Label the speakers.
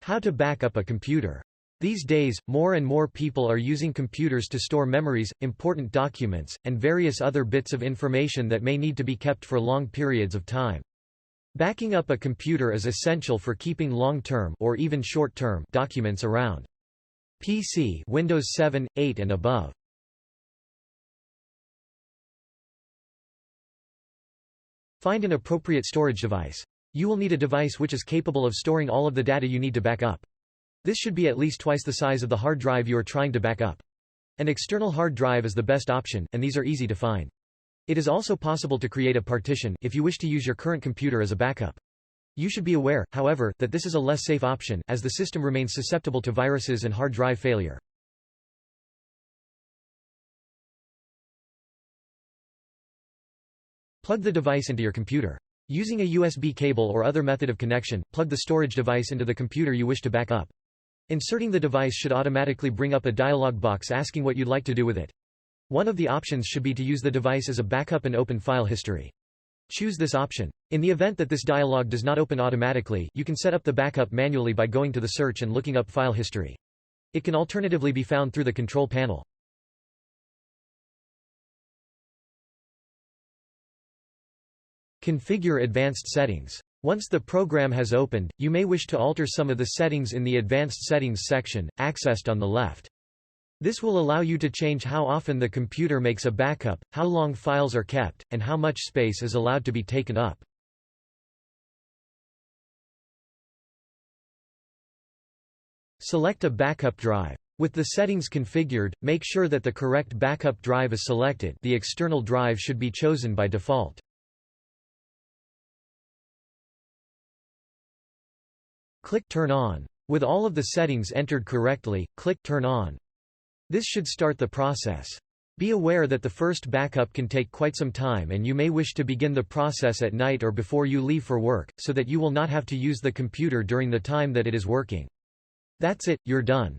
Speaker 1: How to back up a computer. These days, more and more people are using computers to store memories, important documents, and various other bits of information that may need to be kept for long periods of time. Backing up a computer is essential for keeping long-term or even short-term documents around. PC, Windows 7, 8 and above. Find an appropriate storage device. You will need a device which is capable of storing all of the data you need to back up. This should be at least twice the size of the hard drive you are trying to back up. An external hard drive is the best option, and these are easy to find. It is also possible to create a partition if you wish to use your current computer as a backup. You should be aware, however, that this is a less safe option, as the system remains susceptible to viruses and hard drive failure. Plug the device into your computer. Using a USB cable or other method of connection, plug the storage device into the computer you wish to back up. Inserting the device should automatically bring up a dialog box asking what you'd like to do with it. One of the options should be to use the device as a backup and open file history. Choose this option. In the event that this dialog does not open automatically, you can set up the backup manually by going to the search and looking up file history. It can alternatively be found through the control panel. Configure advanced settings. Once the program has opened, you may wish to alter some of the settings in the Advanced Settings section, accessed on the left. This will allow you to change how often the computer makes a backup, how long files are kept, and how much space is allowed to be taken up. Select a backup drive. With the settings configured, make sure that the correct backup drive is selected. The external drive should be chosen by default. Click Turn On. With all of the settings entered correctly, click Turn On. This should start the process. Be aware that the first backup can take quite some time and you may wish to begin the process at night or before you leave for work, so that you will not have to use the computer during the time that it is working. That's it, you're done.